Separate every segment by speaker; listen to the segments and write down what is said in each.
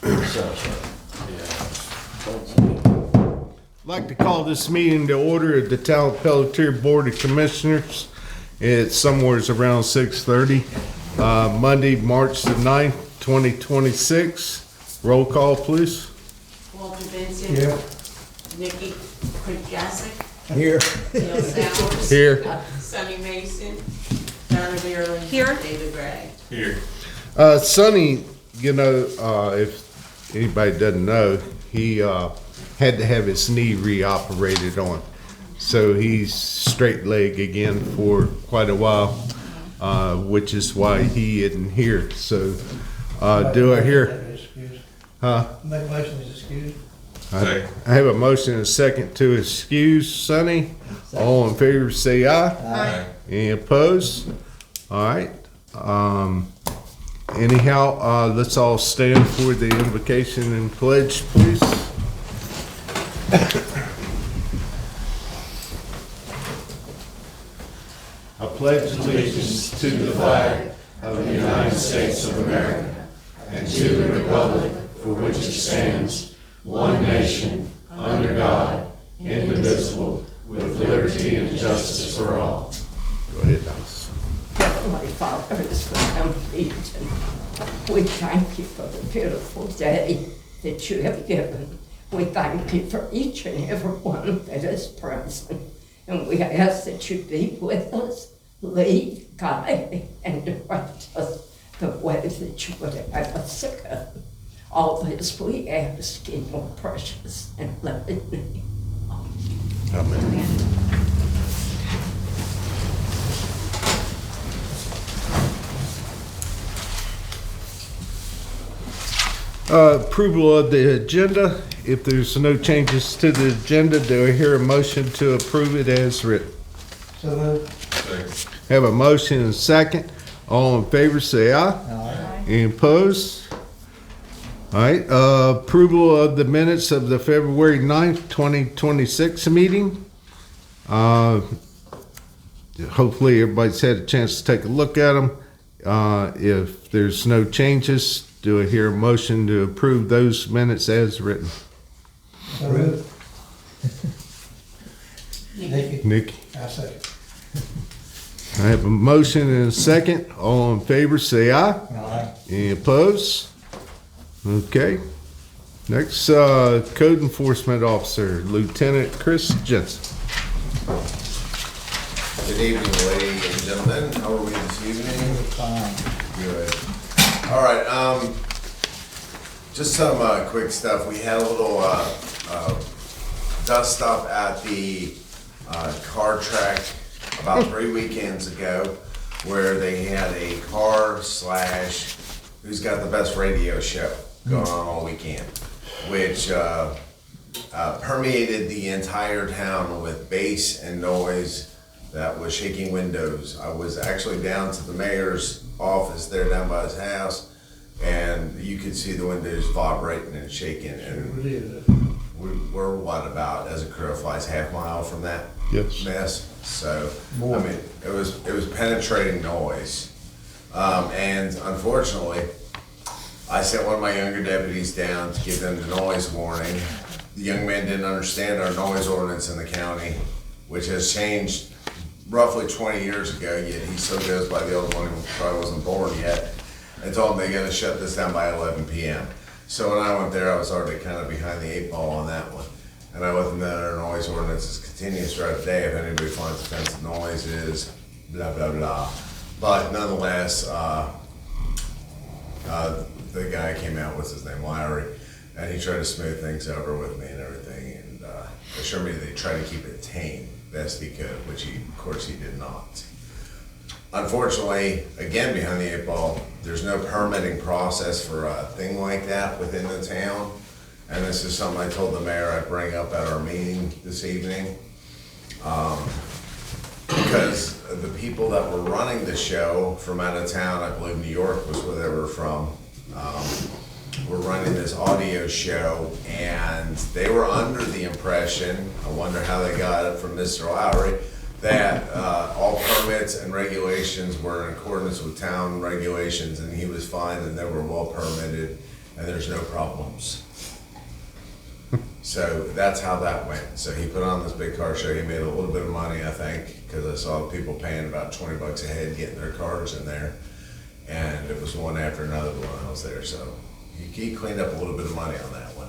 Speaker 1: I'd like to call this meeting to order at the Town of Pelletier Board of Commissioners. It's somewhere around 6:30. Monday, March the 9th, 2026. Roll call, please.
Speaker 2: Walter Vincent.
Speaker 3: Here.
Speaker 2: Nikki Kudjasik.
Speaker 3: Here.
Speaker 2: Neil Sowers.
Speaker 1: Here.
Speaker 2: Sonny Mason. Donna Maryland.
Speaker 4: Here.
Speaker 2: David Gray.
Speaker 5: Here.
Speaker 1: Sonny, you know, if anybody doesn't know, he had to have his knee reoperated on. So he's straight leg again for quite a while, which is why he isn't here. So do I hear? Huh?
Speaker 3: Make a motion to excuse.
Speaker 1: I have a motion and a second to excuse Sonny. All in favor say aye.
Speaker 4: Aye.
Speaker 1: Any opposed? All right. Anyhow, let's all stand for the invocation and pledge, please. I pledge allegiance to the flag of the United States of America and to the republic for which it stands, one nation, under God, indivisible, with liberty and justice for all. Go ahead, Alice.
Speaker 6: Heavenly Father, as we come to you tonight, we thank you for the beautiful day that you have given. We thank you for each and every one that is present. And we ask that you be with us, lead, guide, and direct us the way that you would have us to go. All this we ask in your precious and loving name.
Speaker 1: Amen. Approval of the agenda. If there's no changes to the agenda, do I hear a motion to approve it as written?
Speaker 3: So moved.
Speaker 1: Have a motion and a second. All in favor say aye.
Speaker 3: Aye.
Speaker 1: Any opposed? All right, approval of the minutes of the February 9th, 2026 meeting. Hopefully everybody's had a chance to take a look at them. If there's no changes, do I hear a motion to approve those minutes as written?
Speaker 3: So moved. Nikki.
Speaker 1: Nikki?
Speaker 3: I second.
Speaker 1: I have a motion and a second. All in favor say aye.
Speaker 3: Aye.
Speaker 1: Any opposed? Okay. Next, Code Enforcement Officer, Lieutenant Chris Jensen.
Speaker 5: Good evening, ladies and gentlemen. How are we this evening?
Speaker 3: Fine.
Speaker 5: Good. All right. Just some quick stuff. We had a little dust up at the car track about 3 weekends ago, where they had a car slash who's got the best radio show going on all weekend, which permeated the entire town with bass and noise that was shaking windows. I was actually down to the mayor's office there down by his house, and you could see the windows vibrating and shaking. And we're what, about, as a crow flies, half mile from that mess. So I mean, it was penetrating noise, and unfortunately, I sent one of my younger deputies down to give them the noise warning. The young man didn't understand our noise ordinance in the county, which has changed roughly 20 years ago, yet he still goes by the old one who probably wasn't born yet, and told him they gotta shut this down by 11 p.m. So when I went there, I was already kind of behind the 8 ball on that one. And I let them know that our noise ordinance is continuous throughout the day. If anybody finds offensive noises, blah, blah, blah. But nonetheless, the guy came out, what's his name, Larry, and he tried to smooth things over with me and everything, and assured me that they try to keep it tame best he could, which he, of course, he did not. Unfortunately, again, behind the 8 ball, there's no permitting process for a thing like that within the town. And this is something I told the mayor I'd bring up at our meeting this evening. Because the people that were running the show from out of town, I believe New York was where they were from, were running this audio show, and they were under the impression, I wonder how they got it from Mr. Lowry, that all permits and regulations were in accordance with town regulations, and he was fine and they were well permitted and there's no problems. So that's how that went. So he put on this big car show. He made a little bit of money, I think, because I saw people paying about $20 a head getting their cars in there. And it was one after another when I was there. So he cleaned up a little bit of money on that one.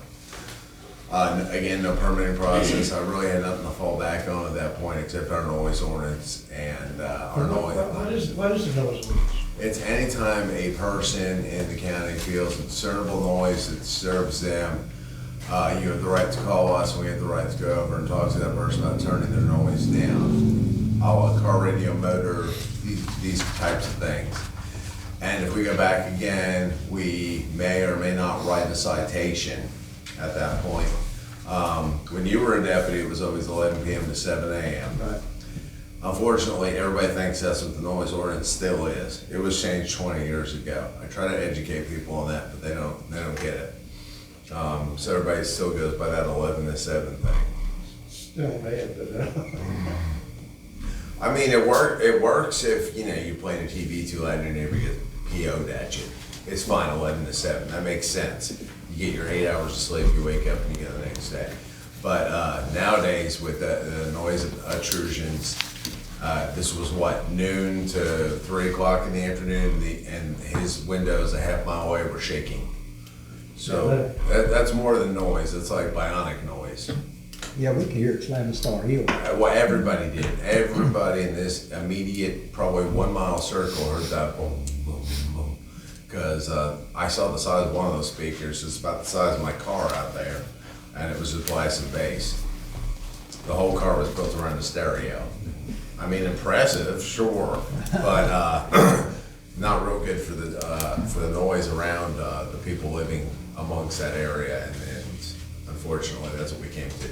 Speaker 5: Again, no permitting process. I really had nothing to fall back on at that point except our noise ordinance and our noise.
Speaker 3: What is the noise ordinance?
Speaker 5: It's anytime a person in the county feels a discernible noise that disturbs them, you have the right to call us, and we have the right to go over and talk to that person about turning their noise down. A car radio motor, these types of things. And if we go back again, we may or may not write a citation at that point. When you were a deputy, it was always 11 p.m. to 7 a.m.
Speaker 3: Right.
Speaker 5: Unfortunately, everybody thinks that's what the noise ordinance still is. It was changed 20 years ago. I try to educate people on that, but they don't get it. So everybody still goes by that 11 to 7 thing.
Speaker 3: Still bad, but,
Speaker 5: I mean, it works if, you play the TV too loud and your neighbor gets PO'd at you. It's fine, 11 to 7. That makes sense. You get your 8 hours of sleep, you wake up and you go the next day. But nowadays with the noise intrusions, this was noon to 3 o'clock in the afternoon, and his windows a half mile away were shaking. So that's more than noise. It's like bionic noise.
Speaker 4: Yeah, we could hear it slamming Star Hill.
Speaker 5: Well, everybody did. Everybody in this immediate, probably 1 mile circle heard that boom, boom, boom. Because I saw the size of one of those speakers. It's about the size of my car out there, and it was just blast and bass. The whole car was built around the stereo. I mean, impressive, sure, but not real good for the noise around the people living amongst that area, and unfortunately, that's what we came to.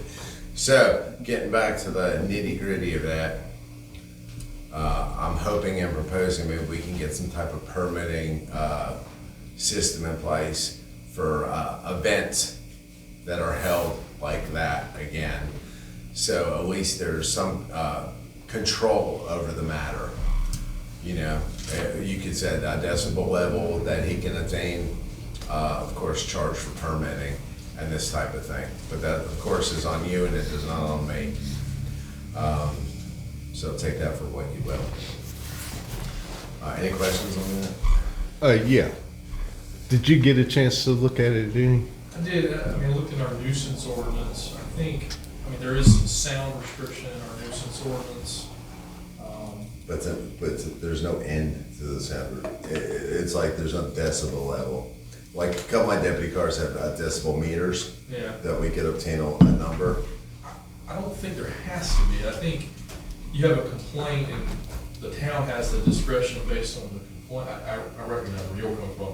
Speaker 5: So, getting back to the nitty gritty of that, I'm hoping and proposing maybe we can get some type of permitting system in place for events that are held like that again. So at least there's some control over the matter. You could set a decibel level that he can attain, of course, charge for permitting and this type of thing. But that, of course, is on you and it is not on me. So take that for what you will. Any questions on that?
Speaker 1: Yeah. Did you get a chance to look at it, Denny?
Speaker 7: I did. I looked at our nuisance ordinance. There is some sound restriction in our nuisance ordinance.
Speaker 5: But there's no end to the sound. It's like there's no decibel level. Like a couple of my deputy cars have decibel meters
Speaker 7: Yeah.
Speaker 5: that we could obtain a number.
Speaker 7: I don't think there has to be. I think you have a complaint and the town has the discretion based on the complaint. I recognize where you're coming from.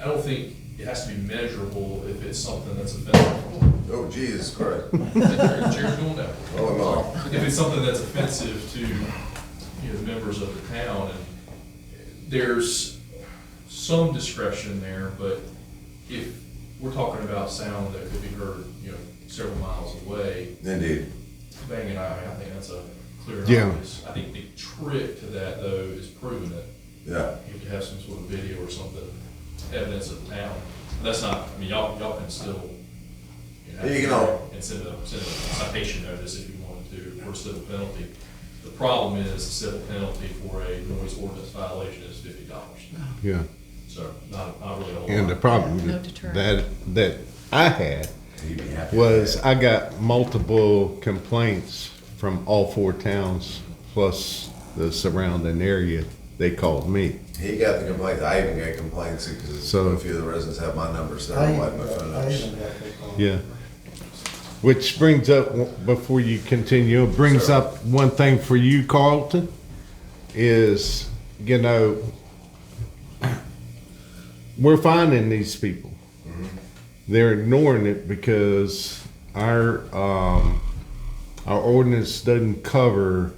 Speaker 7: I don't think it has to be measurable if it's something that's offensive.
Speaker 5: Oh, Jesus Christ.
Speaker 7: Jared's doing that.
Speaker 5: Oh, no.
Speaker 7: If it's something that's offensive to, members of the town, and there's some discretion there, but if we're talking about sound that could be heard, several miles away,
Speaker 5: Indeed.
Speaker 7: banging, I think that's a clear and
Speaker 1: Yeah.
Speaker 7: obvious. I think the trick to that though is proving it.
Speaker 5: Yeah.
Speaker 7: You have to have some sort of video or something, evidence of the town. That's not, y'all can still,
Speaker 5: You can all-
Speaker 7: and send a citation notice if you wanted to, for a civil penalty. The problem is the civil penalty for a noise ordinance violation is $50.
Speaker 1: Yeah.
Speaker 7: So not really a whole
Speaker 1: And the
Speaker 7: lot.
Speaker 1: problem
Speaker 2: No deterrent.
Speaker 1: that I had
Speaker 5: You'd be happy
Speaker 1: was
Speaker 5: with that.
Speaker 1: I got multiple complaints from all 4 towns plus the surrounding area. They called me.
Speaker 5: He got the complaints. I even got complaints because
Speaker 1: So-
Speaker 5: a few of the residents have my numbers. So
Speaker 3: I
Speaker 5: I'm letting my phone up.
Speaker 3: even got that call.
Speaker 1: Yeah. Which brings up, before you continue, it brings
Speaker 5: Sure.
Speaker 1: up one thing for you, Carlton, is, we're finding these people. They're ignoring it because our ordinance doesn't cover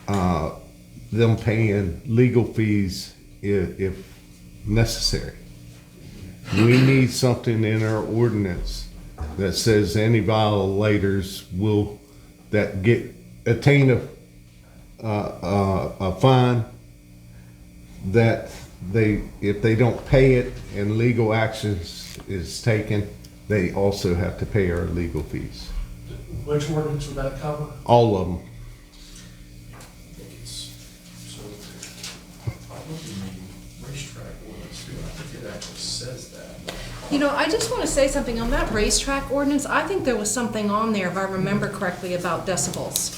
Speaker 1: them paying legal fees if necessary. We need something in our ordinance that says any violators will attain a fine, that if they don't pay it and legal actions is taken, they also have to pay our legal fees.
Speaker 8: Which ordinance would that cover?
Speaker 1: All of them.
Speaker 7: I think it's, so, probably the racetrack ordinance too, I think it actually says that.
Speaker 9: You know, I just want to say something on that racetrack ordinance. I think there was something on there, if I remember correctly, about decibels.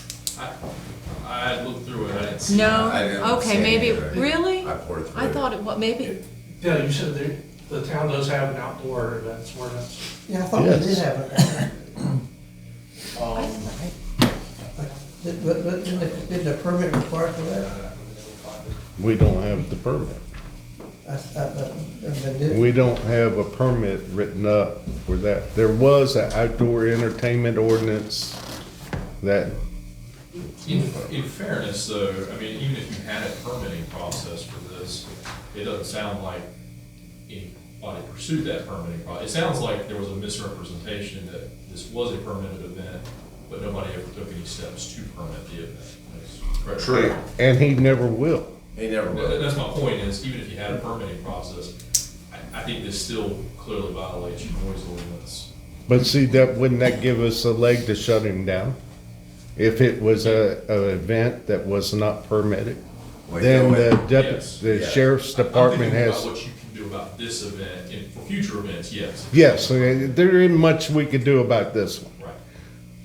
Speaker 7: I looked through it, I didn't see.
Speaker 9: No?
Speaker 5: I didn't
Speaker 9: Okay,
Speaker 5: see
Speaker 9: maybe,
Speaker 5: any of it.
Speaker 9: really?
Speaker 5: I poured through
Speaker 9: I
Speaker 5: it.
Speaker 9: thought it, what, maybe,
Speaker 8: Yeah, you said the town does have an outdoor events ordinance.
Speaker 3: Yeah, I thought we
Speaker 1: Yes.
Speaker 3: did have it. But didn't the permit required for that?
Speaker 1: We don't have the permit. We don't have a permit written up for that. There was an outdoor entertainment ordinance that,
Speaker 7: In fairness, though, I mean, even if you had a permitting process for this, it doesn't sound like anybody pursued that permitting process. It sounds like there was a misrepresentation that this was a permitted event, but nobody ever took any steps to permit the event. That's correct.
Speaker 5: True.
Speaker 1: and he never will.
Speaker 5: He never will.
Speaker 7: That's my point, is even if you had a permitting process, I think this still clearly violates your noise ordinance.
Speaker 1: But see, wouldn't that give us a leg to shut him down? If it was an event that was not permitted,
Speaker 5: Well,
Speaker 1: then
Speaker 5: you know what?
Speaker 7: Yes.
Speaker 1: the
Speaker 5: Yeah.
Speaker 1: sheriff's department
Speaker 7: I'm thinking
Speaker 1: has.
Speaker 7: about what you can do about this event, and for future events, yes.
Speaker 1: Yes, there isn't much we could do about this one.
Speaker 7: Right.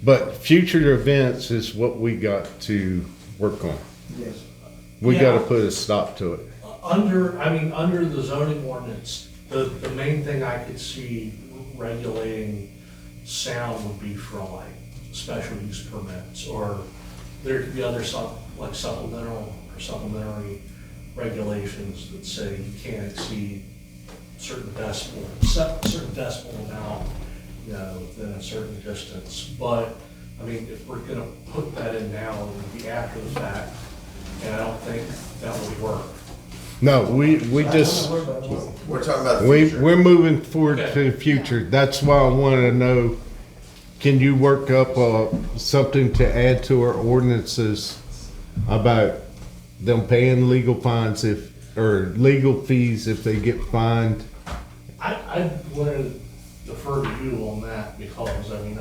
Speaker 1: But future events is what we got to work on.
Speaker 3: Yes.
Speaker 1: We
Speaker 8: Yeah.
Speaker 1: gotta put a stop to it.
Speaker 8: Under the zoning ordinance, the main thing I could see regulating sound would be for like special use permits, or there could be other like supplemental or supplementary regulations that say you can't exceed certain decibel amount, you know, within a certain distance. But, I mean, if we're gonna put that in now, it would be after the fact, and I don't think that would work.
Speaker 1: No, we just,
Speaker 5: We're talking about the future.
Speaker 1: we're moving forward
Speaker 8: Okay.
Speaker 1: to the future. That's why I wanna know, can you work up, something to add to our ordinances about them paying legal fines or legal fees if they get fined?
Speaker 8: I want to defer to you on that, because, I mean,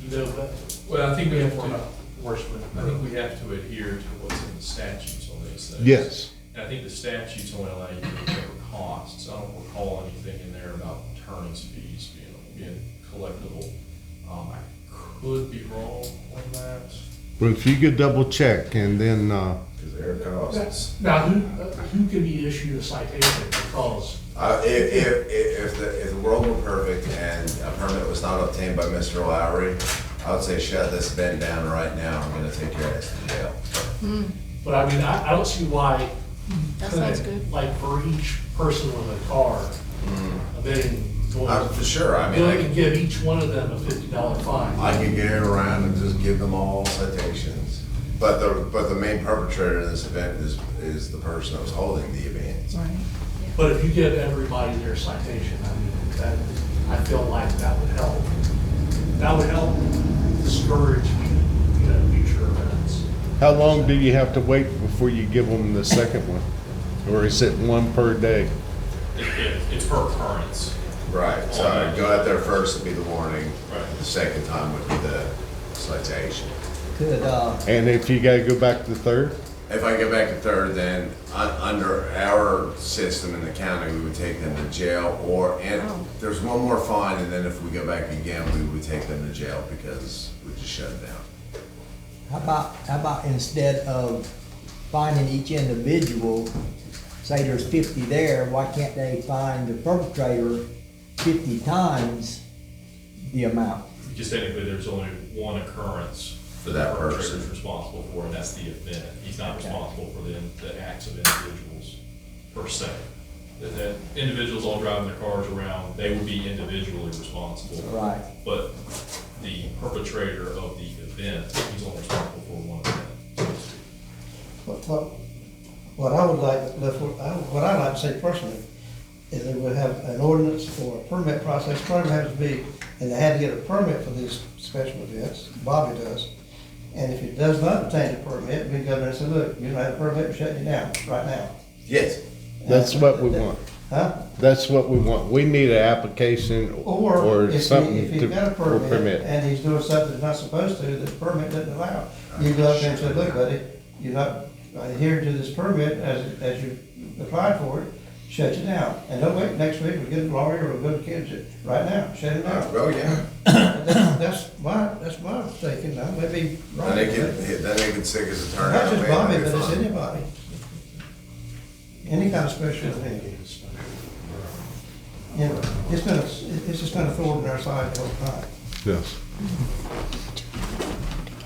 Speaker 8: you know, but
Speaker 7: Well, I think we have to,
Speaker 8: enforcement.
Speaker 7: I think we have to adhere to what's in the statutes on these things.
Speaker 1: Yes.
Speaker 7: And I think the statutes only allow you to recover costs. I don't recall anything in there about attorney's fees being collectible. I could be wrong on that.
Speaker 1: But if you could double check and then,
Speaker 5: Because there are costs.
Speaker 8: Now, who can be issued a citation because,
Speaker 5: If the world were perfect and a permit was not obtained by Mr. Lowry, I would say shut this event down right now. I'm gonna take your ass to jail.
Speaker 8: but I mean, I don't see why.
Speaker 9: That sounds good.
Speaker 8: Like for each person with a car, then
Speaker 5: For sure, I mean,
Speaker 8: going to give each one of them a $50 fine.
Speaker 5: I could get around and just give them all citations. But the main perpetrator of this event is the person that was holding the event.
Speaker 8: But if you give everybody their citation, I mean, I feel like that would help. That would help discourage, future events.
Speaker 1: how long do you have to wait before you give them the second one? Or is it one per day?
Speaker 7: It's per occurrence.
Speaker 5: Right, so I'd go out there first would be the warning.
Speaker 7: Right.
Speaker 5: The second time would be the citation.
Speaker 4: Could,
Speaker 1: And if you gotta go back to third?
Speaker 5: If I go back to third, then under our system in the county, we would take them to jail and there's one more fine, and then if we go back again, we would take them to jail because we just shut it down.
Speaker 4: how about instead of finding each individual, say there's 50 there, why can't they find the perpetrator 50 times the amount?
Speaker 7: Because technically, there's only one occurrence
Speaker 5: For that
Speaker 7: the perpetrator's
Speaker 5: person.
Speaker 7: responsible for, and that's the event. He's not
Speaker 4: Okay.
Speaker 7: responsible for the acts of individuals per se. The individuals all driving their cars around, they would be individually responsible.
Speaker 4: Right.
Speaker 7: But the perpetrator of the event, he's only responsible for one event, so to speak.
Speaker 3: What I would like, what I'd like to say personally, is that we have an ordinance for a permit process, whatever it has to be, and they had to get a permit for these special events, Bobby does. And if it does not obtain a permit, we go there and say, look, you don't have a permit, we're shutting you down right now.
Speaker 5: Yes.
Speaker 1: That's what we want.
Speaker 3: Huh?
Speaker 1: That's what we want. We need an application
Speaker 3: Or
Speaker 1: or
Speaker 3: if
Speaker 1: something
Speaker 3: he's
Speaker 1: to,
Speaker 3: got a
Speaker 1: for
Speaker 3: permit and he's doing something he's not supposed to, that the permit doesn't allow, you go up there and say, look, buddy, you're not adhering to this permit as you applied for it, shut you down. And don't wait next week, we'll get a lawyer or go to kids right now, shut him down.
Speaker 5: Oh, yeah.
Speaker 3: That's my thinking, now, maybe wrong.
Speaker 5: Then they can stick his attorney.
Speaker 3: Not
Speaker 5: out,
Speaker 3: just
Speaker 5: man,
Speaker 3: Bobby,
Speaker 5: it'll
Speaker 3: but
Speaker 5: be
Speaker 3: it's
Speaker 5: fine.
Speaker 3: anybody. Any kind of special event. You know, it's just been a thorn in our side the whole time.
Speaker 1: yes.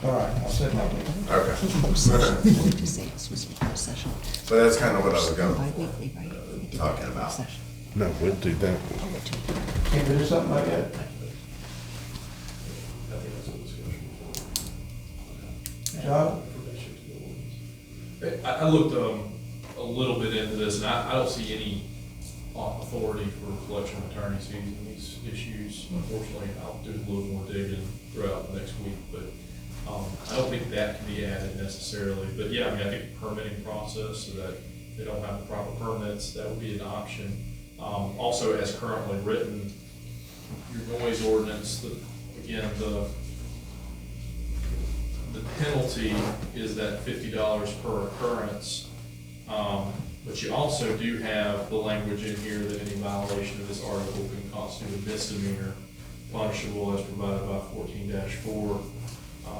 Speaker 3: All right, I'll set my meeting.
Speaker 5: Okay.
Speaker 10: To say this was a closed session.
Speaker 5: But that's kind of what I was going,
Speaker 10: Bi-weekly, right? We did
Speaker 5: talking
Speaker 10: that
Speaker 5: about.
Speaker 10: session.
Speaker 1: No, we'll do that.
Speaker 3: Can we do something like that? John?
Speaker 7: I looked, a little bit into this, and I don't see any authority for collection of attorney's fees in these issues. Unfortunately, I'll do a little more digging throughout the next week, but, I don't think that can be added necessarily. But yeah, I mean, I think permitting process, so that they don't have the proper permits, that would be an option. Also, as currently written, your noise ordinance, again, the penalty is that $50 per occurrence. But you also do have the language in here that any violation of this article can constitute a misdemeanor, punishable as provided by 14-4. I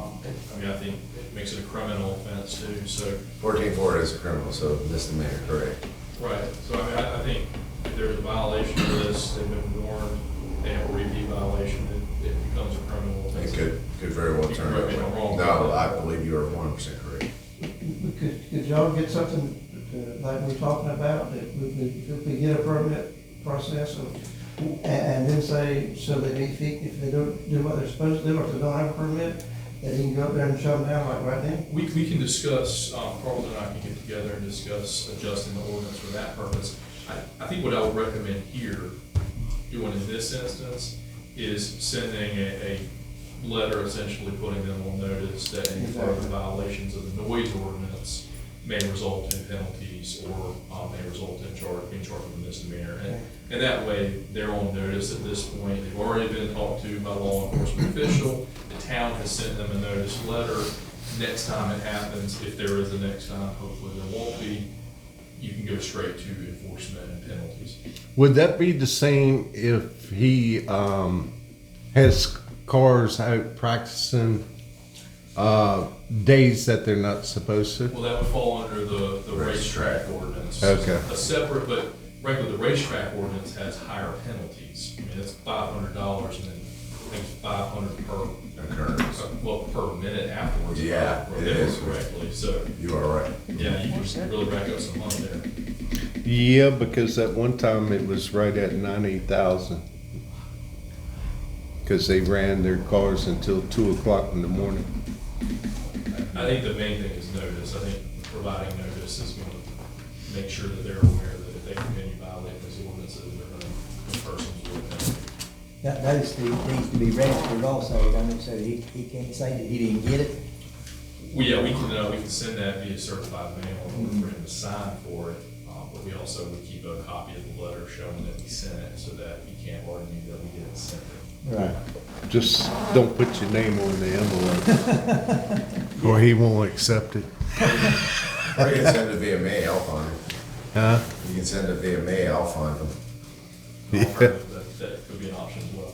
Speaker 7: mean, I think it makes it a criminal offense too, so.
Speaker 5: 14-4 is a criminal, so misdemeanor, correct.
Speaker 7: Right, so I mean, I think if there's a violation of this, they've been warned, they have a repeat violation, it becomes a criminal offense.
Speaker 5: It could very well
Speaker 7: You can
Speaker 5: turn
Speaker 7: correct me
Speaker 5: that
Speaker 7: if I'm
Speaker 5: way.
Speaker 7: wrong.
Speaker 5: No, I believe you are 100% correct.
Speaker 3: Could y'all get something like we're talking about, that if we get a permit process and then say, so they meet feet, if they don't do what they're supposed to do, or if they don't have a permit, that he can go up there and shut them down like right then?
Speaker 7: We can discuss, Carlton and I can get together and discuss adjusting the ordinance for that purpose. I think what I would recommend here, doing in this instance, is sending a letter essentially putting them on notice that any further violations of the noise ordinance may result in penalties or may result in being charged with a misdemeanor. And that way, they're on notice at this point. They've already been talked to by law enforcement official. The town has sent them a notice letter. Next time it happens, if there is a next time, hopefully there won't be, you can go straight to enforcement and penalties.
Speaker 1: Would that be the same if he has cars out practicing days that they're not supposed to?
Speaker 7: Well, that would fall under the racetrack ordinance.
Speaker 1: Okay.
Speaker 7: A separate, but regular, the racetrack ordinance has higher penalties. I mean, it's $500 and then I think it's $500 per
Speaker 5: Occurrence.
Speaker 7: well, per minute afterwards.
Speaker 5: Yeah,
Speaker 7: if I
Speaker 5: it
Speaker 7: remember
Speaker 5: is.
Speaker 7: correctly. So,
Speaker 5: You are right.
Speaker 7: yeah, you can really rack up some money there.
Speaker 1: Yeah, because at one time it was right at 90,000. Because they ran their cars until 2 o'clock in the morning.
Speaker 7: I think the main thing is notice. I think providing notice is going to make sure that they're aware that if they continue violating these ordinances, they're going to, the person's will penalty.
Speaker 4: That notice needs to be registered also, don't it? So he can't say that he didn't get it.
Speaker 7: Well, yeah, we can send that via certified mail for him to sign for it, but we also would keep a copy of the letter showing that we sent it so that he can't argue that we didn't send it.
Speaker 4: Right.
Speaker 1: Just don't put your name on the envelope. Or he won't accept it.
Speaker 5: Or you can send it via mail, I'll find them.
Speaker 1: Huh?
Speaker 5: You can send it via mail, I'll find them.
Speaker 1: Yeah.
Speaker 7: That could be an option as well.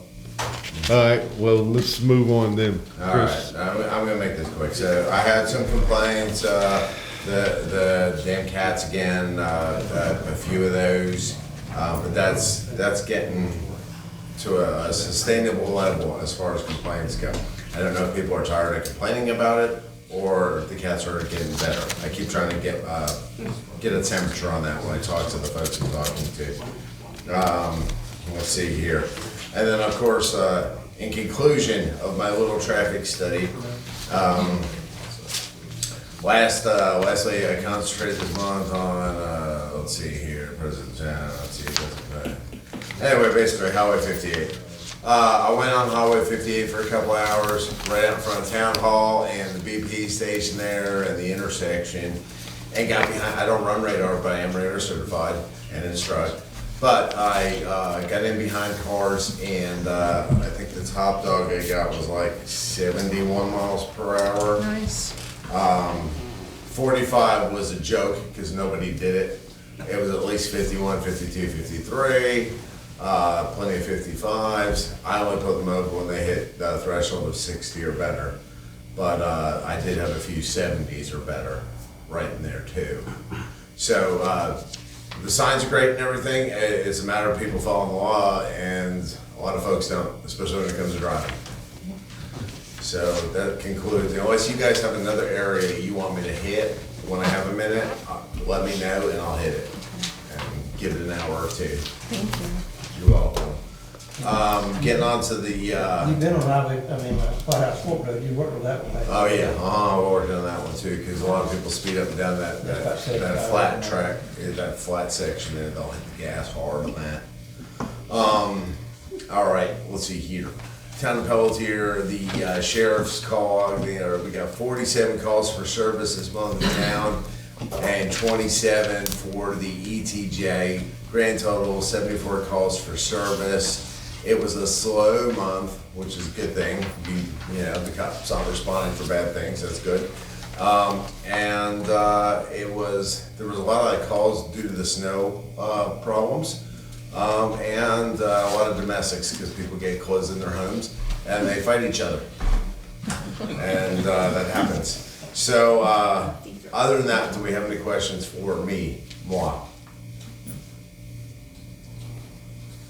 Speaker 1: All right, well, let's move on then.
Speaker 5: All
Speaker 1: Chris.
Speaker 5: right, I'm gonna make this quick. So I had some complaints, the damn cats again, a few of those. But that's getting to a sustainable level as far as complaints go. I don't know if people are tired of complaining about it or if the cats are getting better. I keep trying to get a temperature on that when I talk to the folks I'm talking to. Let's see here. And then, of course, in conclusion of my little traffic study, lastly, I concentrated this month on, let's see here, anyway, basically Highway 58. I went on Highway 58 for a couple hours, right out in front of Town Hall and the BP station there and the intersection. and got behind. I don't run radar, but I am radar certified and instruct. But I got in behind cars, and I think the top dog I got was like 71 miles per hour.
Speaker 9: Nice.
Speaker 5: 45 was a joke because nobody did it. It was at least 51, 52, 53, plenty of 55s. I only put them over when they hit the threshold of 60 or better. But I did have a few 70s or better right in there too. So the signs are great and everything. It's a matter of people following the law, and a lot of folks don't, especially when it comes to driving. So that concludes, unless you guys have another area you want me to hit when I have a minute, let me know and I'll hit it. And give it an hour or two.
Speaker 9: Thank you.
Speaker 5: You're welcome. Getting on to the,
Speaker 3: You've been on highway, White House Fork Road, you worked with that one.
Speaker 5: oh yeah, we're working on that one too, because a lot of people speed up and down that flat track, that flat section there, they'll hit the gas hard on that. All right, let's see here. Town of Pelletier, the sheriff's call, we got 47 calls for service this month in town, and 27 for the ETJ. Grand total, 74 calls for service. It was a slow month, which is a good thing. The cops aren't responding for bad things, that's good. There was a lot of calls due to the snow problems. And a lot of domestics, because people get clothes in their homes and they fight each other. And that happens. So other than that, do we have any questions for me, moi?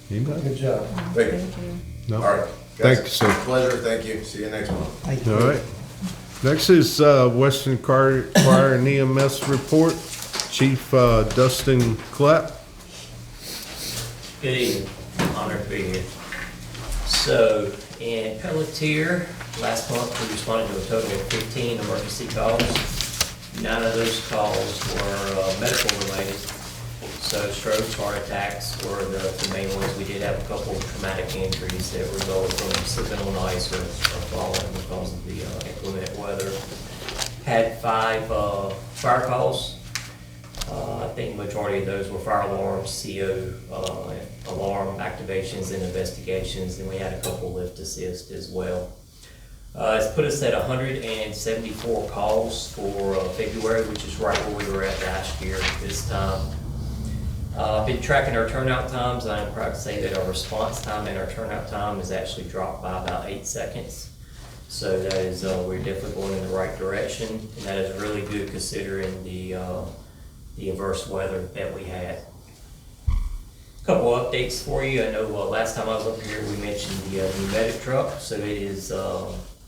Speaker 1: Anybody?
Speaker 3: Good job.
Speaker 5: Thank you.
Speaker 9: Thank you.
Speaker 1: No?
Speaker 5: All right.
Speaker 1: Thank
Speaker 5: guys,
Speaker 1: you, sir.
Speaker 5: Pleasure, thank you. See you next month.
Speaker 4: Thank you.
Speaker 1: All right. Next is Western Fire and EMS report. Chief Dustin Clapp.
Speaker 11: Good evening, honored to be here. So, in Pelletier, last month we responded to a total of 15 emergency calls. 9 of those calls were medical related. So strokes, heart attacks were the main ones. We did have a couple of traumatic injuries that resulted from slipping on ice or falling because of the inclement weather. Had 5 fire calls. I think the majority of those were fire alarms, CO alarm activations and investigations, and we had a couple lift assist as well. It's put us at 174 calls for February, which is right where we were at last year at this time. I've been tracking our turnout times, and I'm proud to say that our response time and our turnout time has actually dropped by about 8 seconds. So that is, we're definitely going in the right direction, and that is really good considering the adverse weather that we had. Couple updates for you. I know last time I was up here we mentioned the new medic truck. So it is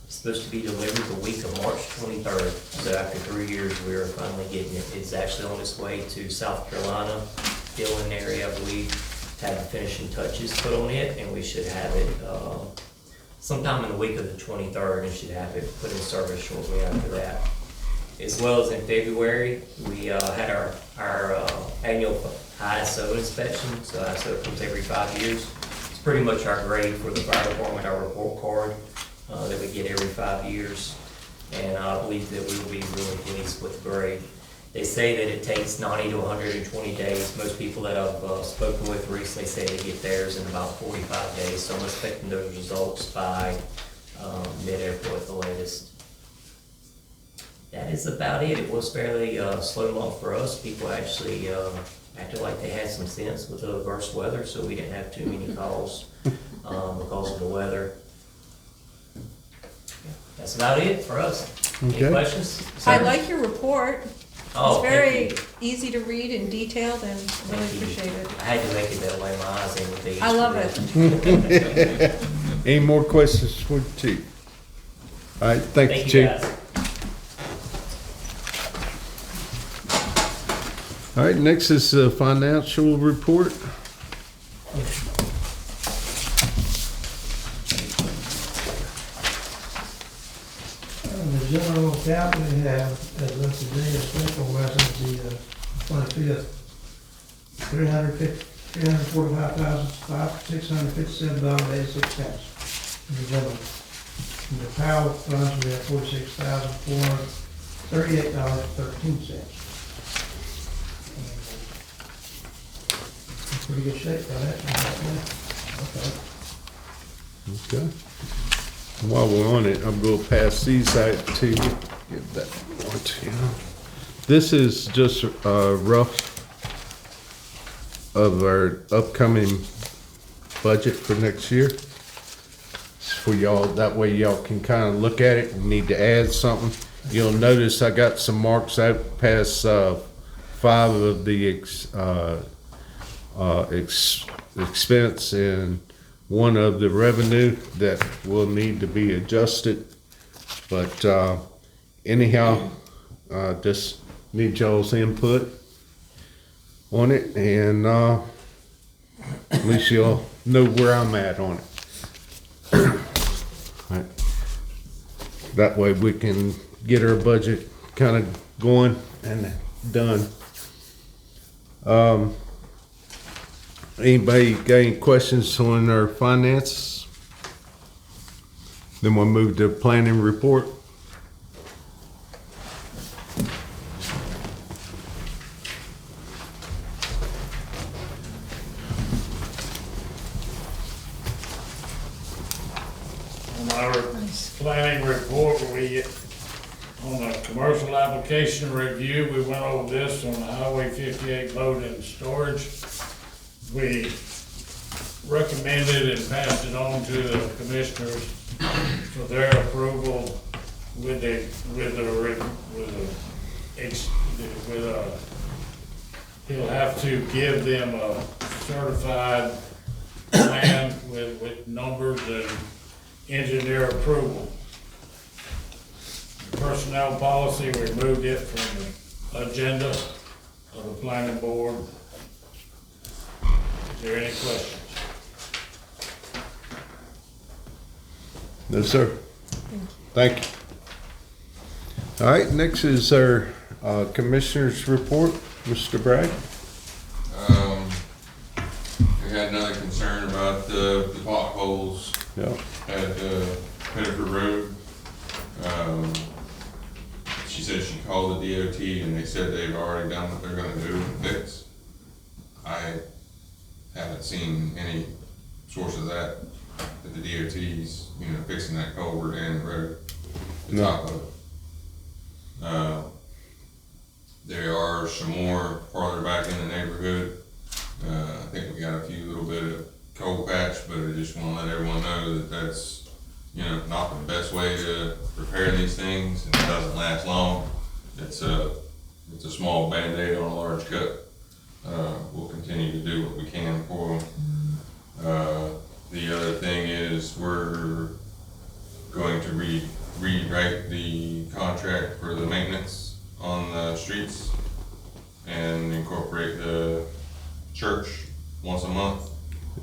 Speaker 11: supposed to be delivered the week of March 23rd. So after 3 years we are finally getting it. It's actually on its way to South Carolina, Dillon area, I believe. Had the finishing touches put on it, and we should have it sometime in the week of the 23rd, and should have it put in service shortly after that. As well as in February, we had our annual ISO inspection. So ISO comes every 5 years. It's pretty much our grade for the fire department, our report card that we get every 5 years. And I believe that we will be really pleased with the grade. They say that it takes 90 to 120 days. Most people that I've spoken with recently say they get theirs in about 45 days. So I'm expecting those results by mid-April at the latest. That is about it. It was fairly slow month for us. People actually acted like they had some sense with the adverse weather, so we didn't have too many calls because of the weather. That's about it for us.
Speaker 1: Okay.
Speaker 11: Any questions?
Speaker 9: I like your report.
Speaker 11: Oh,
Speaker 9: It's
Speaker 11: thank
Speaker 9: very
Speaker 11: you.
Speaker 9: easy to read and detailed, and really
Speaker 11: Thank you.
Speaker 9: appreciate it.
Speaker 11: I had to make it that way. My eyes ain't with these.
Speaker 9: I love it.
Speaker 1: Any more questions for the chief? All right, thank you,
Speaker 11: Thank you,
Speaker 1: chief.
Speaker 11: guys.
Speaker 1: All right, next is the financial report.
Speaker 3: The general account we have, as of today, is Central West, the 25th, $345,657.86 in the general. In the power funds, we have $46,438.13. Pretty good shape by that. Okay.
Speaker 1: Okay. While we're on it, I'm gonna pass these out to you. Give that one to you. This is just a rough of our upcoming budget for next year. It's for y'all, that way y'all can kind of look at it and need to add something. You'll notice I got some marks out past 5 of the expense and 1 of the revenue that will need to be adjusted. But anyhow, just need y'all's input on it, and at least you'll know where I'm at on it. Right. That way we can get our budget kind of going and done. Anybody got any questions on our finance? Then we'll move to planning report.
Speaker 12: On our planning report, on a commercial application review, we went over this on the Highway 58 loading and storage. We recommended and passed it on to the commissioners for their approval he'll have to give them a certified plan with numbers and engineer approval. Personnel policy, we moved it from the agenda of the planning board. Is there any questions?
Speaker 1: No, sir. Thank you. All right, next is our commissioner's report, Mr. Bragg.
Speaker 13: We had another concern about the potholes
Speaker 1: Yeah.
Speaker 13: at Pettiford Road. She said she called the DOT and they said they've already done what they're gonna do and fix. I haven't seen any source of that the DOT's, fixing that culvert and the road, the
Speaker 1: No.
Speaker 13: top of it. There are some more farther back in the neighborhood. I think we got a few little bit of cold patch, but I just wanna let everyone know that that's, not the best way to repair these things, and it doesn't last long. It's a small Band-Aid on a large cut. We'll continue to do what we can for them. The other thing is we're going to rewrite the contract for the maintenance on the streets and incorporate the church once a month.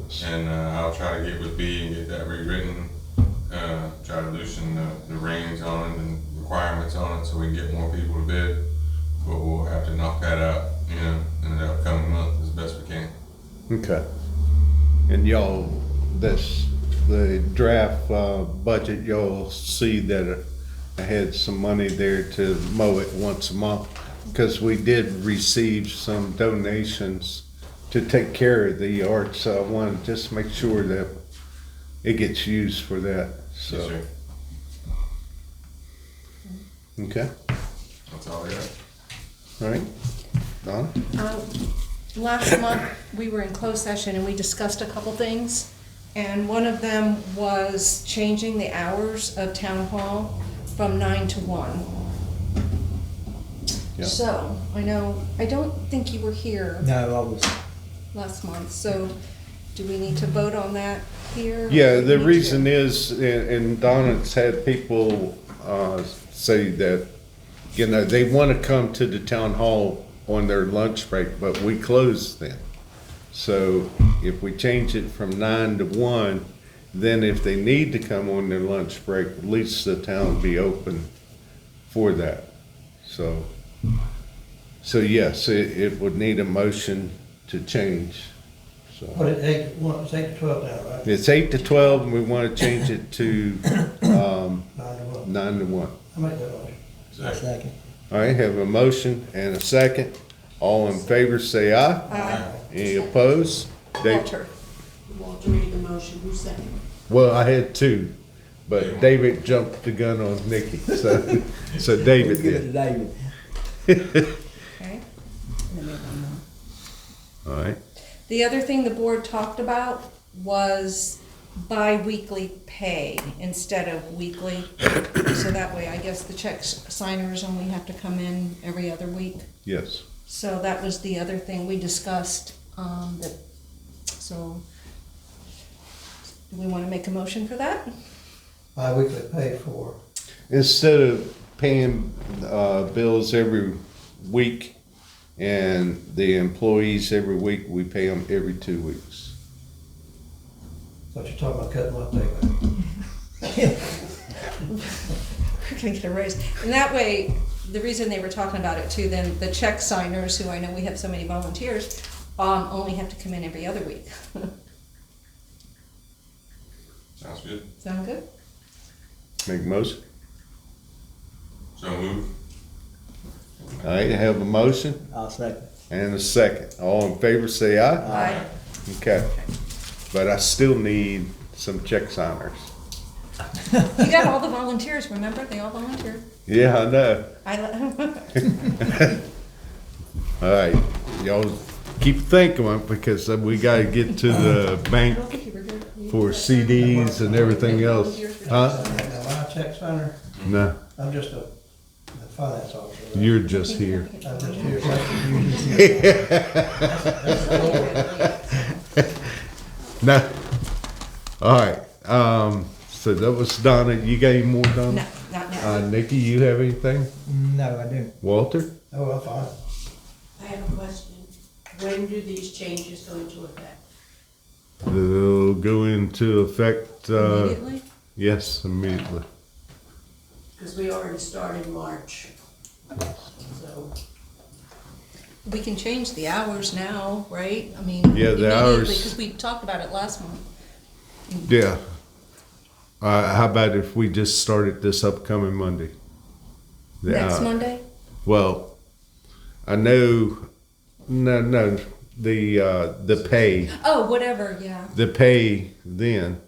Speaker 1: Yes.
Speaker 13: And I'll try to get with B and get that rewritten, try to loosen the reins on it and requirements on it so we can get more people to bid. But we'll have to knock that out, in the upcoming month as best we can.
Speaker 1: Okay. And y'all, the draft budget, you'll see that I had some money there to mow it once a month, because we did receive some donations to take care of the yard, so I want to just make sure that it gets used for that, so.
Speaker 13: Yes, sir.
Speaker 1: Okay,
Speaker 13: That's all I got.
Speaker 1: all right. Donna?
Speaker 9: Last month, we were in closed session and we discussed a couple things. And one of them was changing the hours of town hall from 9 to 1.
Speaker 1: Yeah.
Speaker 9: So, I don't think you were here
Speaker 4: No, I was,
Speaker 9: last month, so do we need to vote on that here?
Speaker 1: Yeah, the reason is, and Donna's had people say that, they want to come to the town hall on their lunch break, but we close then. So if we change it from 9 to 1, then if they need to come on their lunch break, at least the town will be open for that. So yes, it would need a motion to change, so.
Speaker 3: What, it's 8 to 12 now, right?
Speaker 1: It's 8 to 12, and we want to change it to
Speaker 3: 9 to 1.
Speaker 1: 9 to 1.
Speaker 3: I make that motion.
Speaker 4: second.
Speaker 1: All right, have a motion and a second. All in favor, say aye.
Speaker 9: Aye.
Speaker 1: Any opposed? Dave.
Speaker 9: Walter.
Speaker 2: Walter made the motion, who seconded?
Speaker 1: Well, I had two, but David jumped the gun on Nikki, so David
Speaker 4: Give it to
Speaker 1: did.
Speaker 4: David.
Speaker 9: Okay.
Speaker 1: All right.
Speaker 9: The other thing the board talked about was bi-weekly pay instead of weekly. So that way, I guess the check signers only have to come in every other week.
Speaker 1: Yes.
Speaker 9: So that was the other thing we discussed, so, do we wanna make a motion for that?
Speaker 3: Bi-weekly pay for,
Speaker 1: Instead of paying bills every week and the employees every week, we pay them every 2 weeks.
Speaker 3: what you're talking about, cutting my pay back.
Speaker 9: We're gonna get a raise. And that way, the reason they were talking about it too, then the check signers, who I know we have so many volunteers, only have to come in every other week.
Speaker 13: Sounds good.
Speaker 9: Sound good?
Speaker 1: Make a motion?
Speaker 13: So move.
Speaker 1: All right, I have a motion
Speaker 4: I'll second.
Speaker 1: and a second. All in favor, say aye.
Speaker 9: Aye.
Speaker 1: Okay. But I still need some check signers.
Speaker 9: You got all the volunteers, remember? They all volunteered.
Speaker 1: Yeah, I know.
Speaker 9: I
Speaker 1: All right, y'all keep thinking because we gotta get to the bank for CDs and everything else. Huh?
Speaker 3: Am I a check signer?
Speaker 1: No,
Speaker 3: I'm just a finance officer.
Speaker 1: you're just here.
Speaker 3: I'm just here.
Speaker 1: No. All right, so that was Donna. You got any more, Donna?
Speaker 9: No, not now.
Speaker 1: Nikki, you have anything?
Speaker 4: No, I do.
Speaker 1: Walter?
Speaker 3: Oh, well, fine.
Speaker 2: I have a question. When do these changes go into effect?
Speaker 1: They'll go into effect,
Speaker 9: Immediately?
Speaker 1: yes, immediately.
Speaker 2: Because we already started March. So,
Speaker 9: We can change the hours now, right? I mean.
Speaker 1: Yeah, the
Speaker 9: immediately,
Speaker 1: hours-
Speaker 9: Because we talked about it last month.
Speaker 1: Yeah. How about if we just started this upcoming Monday? The
Speaker 9: Next
Speaker 1: hour-
Speaker 9: Monday?
Speaker 1: Well, I know, no, the pay,
Speaker 9: Oh, whatever, yeah.
Speaker 1: the pay then,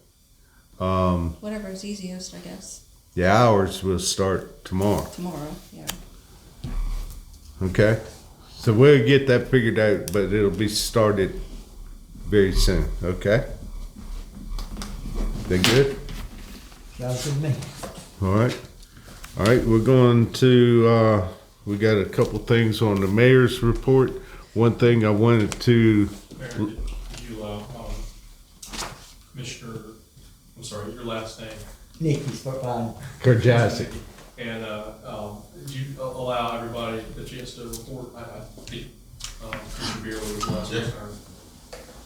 Speaker 9: Whatever is easiest, I guess.
Speaker 1: the hours will start tomorrow,
Speaker 9: Tomorrow, yeah.
Speaker 1: okay? So we'll get that figured out, but it'll be started very soon, okay? They good?
Speaker 4: Sounds good to me.
Speaker 1: All right, we're going to, we got a couple things on the mayor's report. One thing I wanted to,
Speaker 7: Mayor, did you, Commissioner, I'm sorry, your last name,
Speaker 4: Nikki's fine.
Speaker 1: Kajasic.
Speaker 7: and, did you allow everybody the chance to report? I think, Commissioner Beerley was the last
Speaker 13: Yeah.
Speaker 7: person.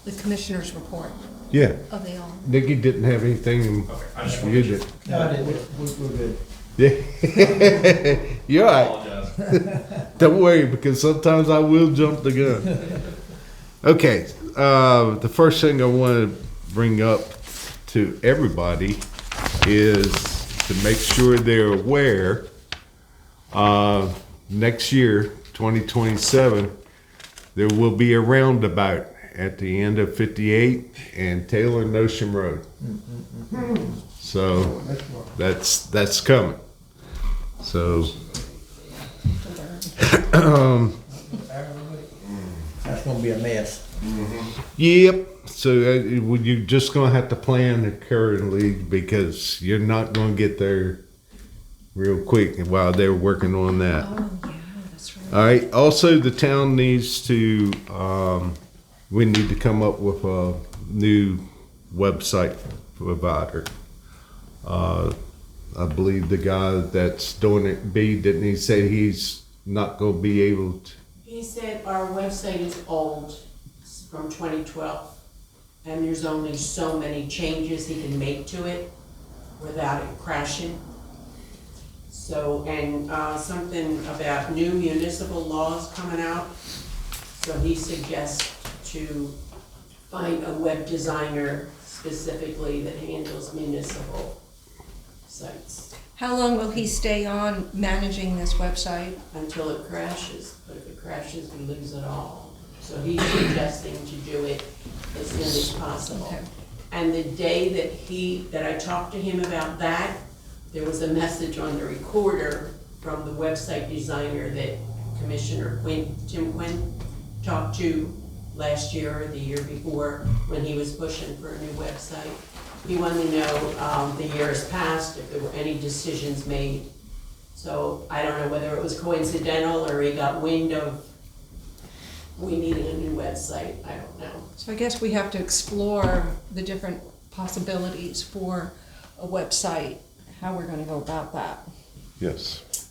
Speaker 9: The commissioner's report.
Speaker 1: Yeah,
Speaker 9: Oh, they all.
Speaker 1: Nikki didn't have anything,
Speaker 7: Okay, I just
Speaker 1: you
Speaker 7: wanted to.
Speaker 1: did.
Speaker 3: No, I didn't.
Speaker 4: We're good.
Speaker 1: Yeah. You're
Speaker 7: I
Speaker 1: all right.
Speaker 7: apologize.
Speaker 1: Don't worry, because sometimes I will jump the gun. Okay, the first thing I want to bring up to everybody is to make sure they're aware, next year, 2027, there will be a roundabout at the end of 58 and Taylor and Ocean Road. So that's coming. So,
Speaker 4: That's gonna be a mess.
Speaker 1: yep. So you're just gonna have to plan accordingly because you're not gonna get there real quick while they're working on that.
Speaker 9: Oh, yeah, that's right.
Speaker 1: All right. Also, the town needs to. We need to come up with a new website provider. I believe the guy that's doing it, didn't he say he's not gonna be able to?
Speaker 2: he said our website is old, it's from 2012, and there's only so many changes he can make to it without it crashing. So, and something about new municipal laws coming out, so he suggests to find a web designer specifically that handles municipal sites
Speaker 9: How long will he stay on managing this website?
Speaker 2: until it crashes. But if it crashes, we lose it all. So he's suggesting to do it as soon as possible.
Speaker 9: Okay.
Speaker 2: And the day that I talked to him about that, there was a message on the recorder from the website designer that Commissioner Tim Quinn talked to last year or the year before when he was pushing for a new website. He wanted to know, the years past, if there were any decisions made. So I don't know whether it was coincidental or he got wind of we needed a new website, I don't know.
Speaker 9: So I guess we have to explore the different possibilities for a website, how we're gonna go about that.
Speaker 1: Yes.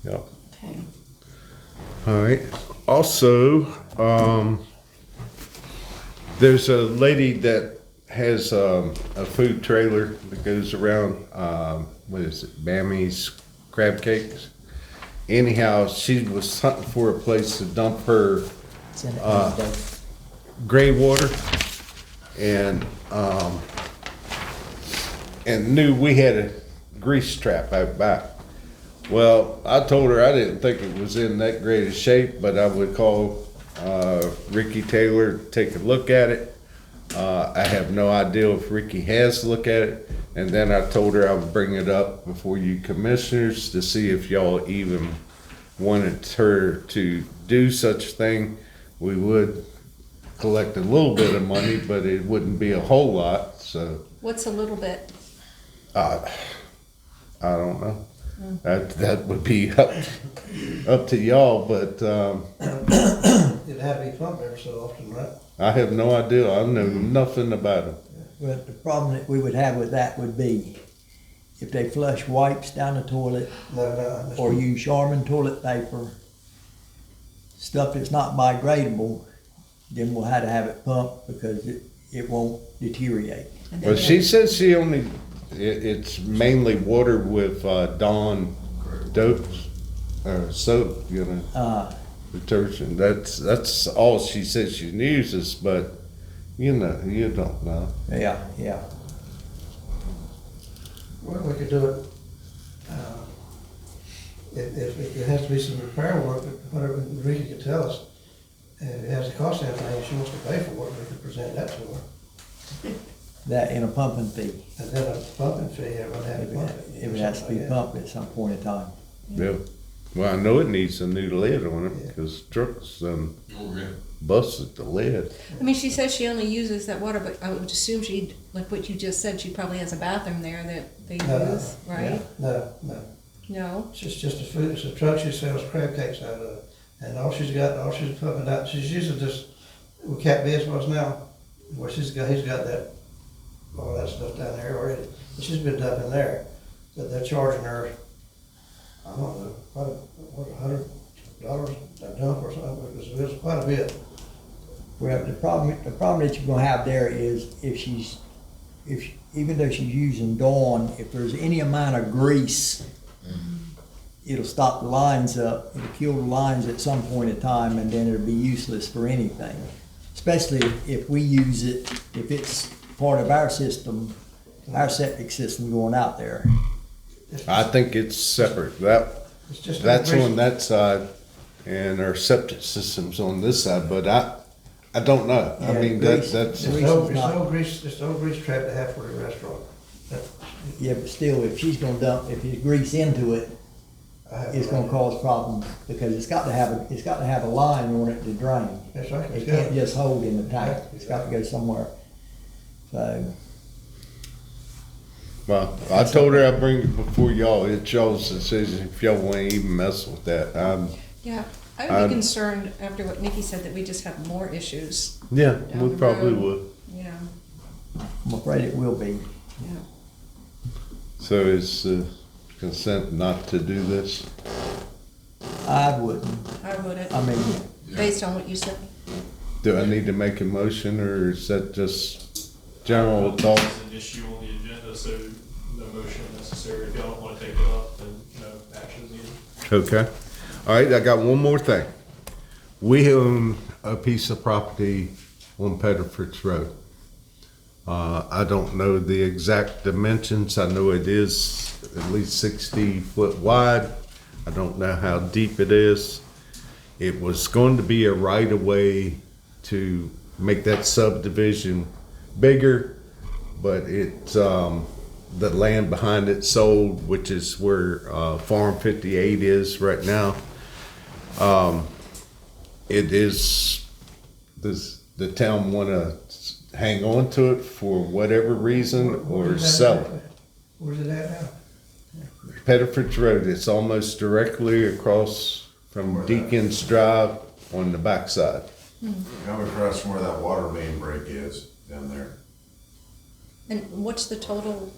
Speaker 1: Yep.
Speaker 9: Okay.
Speaker 1: All right. Also, there's a lady that has a food trailer that goes around, what is it, Bammy's Crab Cakes. Anyhow, she was hunting for a place to dump her
Speaker 4: It's in
Speaker 1: gray water and knew we had a grease trap out back. Well, I told her I didn't think it was in that great a shape, but I would call Ricky Taylor to take a look at it. I have no idea if Ricky has looked at it. And then I told her I would bring it up before you commissioners to see if y'all even wanted her to do such a thing. We would collect a little bit of money, but it wouldn't be a whole lot, so.
Speaker 9: What's a little bit?
Speaker 1: I don't know. That would be up to y'all, but
Speaker 3: It'd have to be pumped every so often, right?
Speaker 1: I have no idea. I know nothing about it.
Speaker 4: But the problem that we would have with that would be if they flush wipes down the toilet
Speaker 3: No.
Speaker 4: or use Charmin toilet paper, stuff that's not biodegradable, then we'll have to have it pumped because it won't deteriorate.
Speaker 1: Well, she says she only, it's mainly water with Dawn soap, you know, detergent. That's all she says she uses, but you know, you don't know.
Speaker 4: Yeah.
Speaker 3: Well, we could do it, if it has to be some repair work, whatever Ricky could tell us, and if it has to cost anything, if she wants to pay for it, we could present that to her.
Speaker 4: That in a pumping fee.
Speaker 3: And then a pumping fee, it would have to pump it.
Speaker 4: It would have to be pumped at some point in time.
Speaker 1: Yeah. Well, I know it needs a new lid on it because trucks
Speaker 13: Oh, yeah.
Speaker 1: busted the lid.
Speaker 9: I mean, she says she only uses that water, but I would assume she'd, like what you just said, she probably has a bathroom there that they
Speaker 3: No.
Speaker 9: use, right?
Speaker 3: No,
Speaker 9: No?
Speaker 3: it's just a food, it's a truck she sells crab cakes out of, and all she's pumping out, she's using this, where Cat Biz was now, where he's got that, all that stuff down there already, and she's been dumping there, but they're charging her, I don't know, what, $100 a dump or something, it was quite a bit.
Speaker 4: Well, the problem that you're gonna have there is even though she's using Dawn, if there's any amount of grease, it'll stop the lines up, it'll kill the lines at some point in time, and then it'll be useless for anything. Especially if we use it, if it's part of our system, our septic system going out there.
Speaker 1: I think it's separate.
Speaker 3: It's just
Speaker 1: That's
Speaker 3: grease.
Speaker 1: on that side and our septic system's on this side, but I don't know. I
Speaker 4: Yeah,
Speaker 1: mean,
Speaker 4: grease.
Speaker 1: that's,
Speaker 3: It's
Speaker 4: Grease
Speaker 3: no,
Speaker 4: is
Speaker 3: it's
Speaker 4: not-
Speaker 3: no grease, it's no grease trap to have for the restaurant.
Speaker 4: Yeah, but still, if she's gonna dump, if there's grease into it, it's gonna cause problems, because it's got to have a line on it to drain.
Speaker 3: That's right.
Speaker 4: It can't just hold in the tank, it's got to go somewhere. So,
Speaker 1: well, I told her I'd bring it before y'all. It's y'all's decision if y'all wanna even mess with that.
Speaker 9: Yeah, I would be concerned after what Nikki said that we just have more issues,
Speaker 1: Yeah,
Speaker 9: Down
Speaker 1: we
Speaker 9: the
Speaker 1: probably
Speaker 9: road.
Speaker 1: would.
Speaker 9: you know,
Speaker 4: I'm afraid it will be.
Speaker 9: yeah.
Speaker 1: So is consent not to do this?
Speaker 4: I wouldn't,
Speaker 9: I wouldn't,
Speaker 4: I mean,
Speaker 9: based on what you said.
Speaker 1: Do I need to make a motion or is that just general talk?
Speaker 7: It's an issue on the agenda, so no motion necessary. If y'all don't wanna take it up, then no action is needed.
Speaker 1: Okay. All right, I got one more thing. We own a piece of property on Pettiford's Road. I don't know the exact dimensions. I know it is at least 60 foot wide. I don't know how deep it is. It was going to be a right of way to make that subdivision bigger, but it's, the land behind it sold, which is where, Farm 58 is right now. It is, does the town wanna hang on to it for whatever reason or sell it?
Speaker 3: Where's it at now?
Speaker 1: Pettiford's Road, it's almost directly across from Deacon's Drive on the backside.
Speaker 5: Come across from where that water main break is down there.
Speaker 9: And what's the total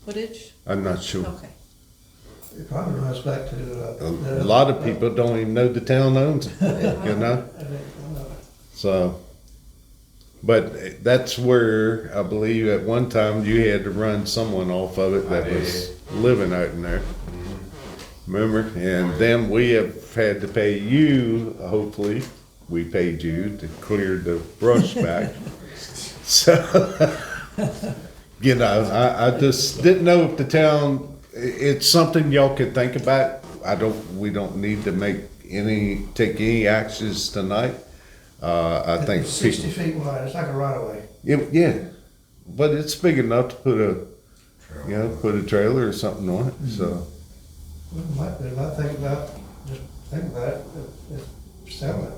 Speaker 9: footage?
Speaker 1: I'm not sure.
Speaker 9: Okay.
Speaker 3: It probably runs back to,
Speaker 1: A lot of people don't even know the town owns it, you know? So, but that's where I believe at one time you had to run someone off of it that was living out in there. Remember? And then we have had to pay you, hopefully, we paid you to clear the brush back. So, you know, I just didn't know if the town, it's something y'all could think about. We don't need to take any actions tonight. I think
Speaker 3: It's 60
Speaker 1: people,
Speaker 3: feet wide, it's like a right of way.
Speaker 1: yeah, but it's big enough to put put a trailer or something on it, so.
Speaker 3: We might think about it, selling it.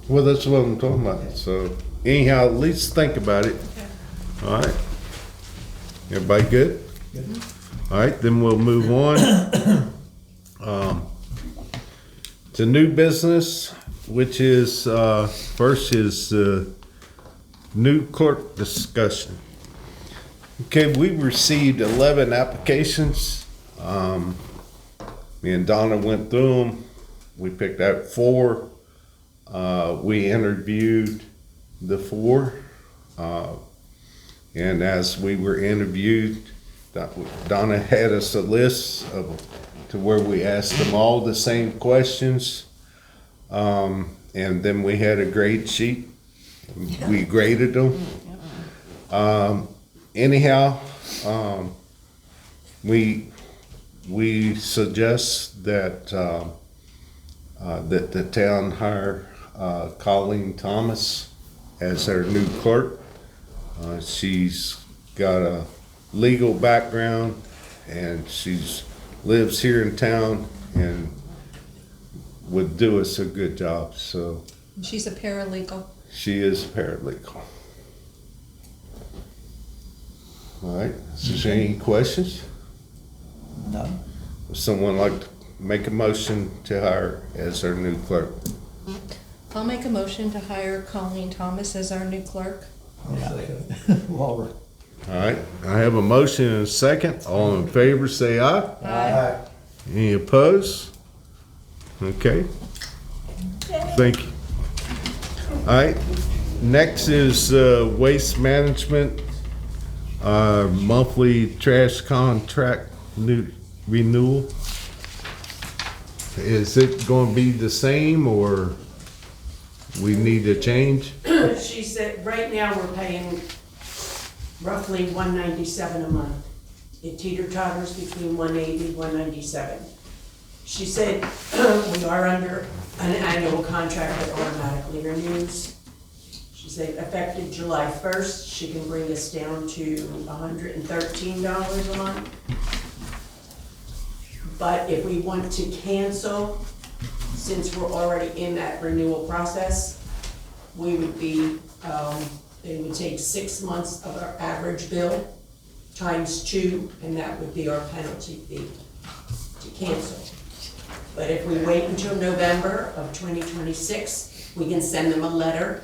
Speaker 1: Well, that's what I'm talking about, so anyhow, at least think about it. All right. Everybody good? All right, then we'll move on. To new business, which is, first is, new clerk discussion. Okay, we received 11 applications. Me and Donna went through them. We picked out 4. We interviewed the 4. And as we were interviewed, Donna had us a list to where we asked them all the same questions. And then we had a grade sheet. We graded them. Anyhow, we suggest that that the town hire Colleen Thomas as our new clerk. She's got a legal background and lives here in town and would do us a good job. So
Speaker 9: She's a paralegal.
Speaker 1: she is paralegal. All right. Is there any questions?
Speaker 4: No.
Speaker 1: Would someone like to make a motion to hire as our new clerk?
Speaker 9: I'll make a motion to hire Colleen Thomas as our new clerk.
Speaker 4: Walter.
Speaker 1: All right. I have a motion and a second. All in favor, say aye.
Speaker 3: Aye.
Speaker 1: Any opposed? Okay. Thank you. All right. Next is waste management, monthly trash contract renewal. Is it going to be the same or we need to change?
Speaker 2: She said, right now, we're paying roughly $197 a month. It teeter-totters between $180, $197. She said, we are under an annual contract that automatically renews. She said, effective July 1st, she can bring us down to $113 a month. But if we want to cancel, since we're already in that renewal process, we would be, it would take 6 months of our average bill times 2, and that would be our penalty fee to cancel. But if we wait until November of 2026, we can send them a letter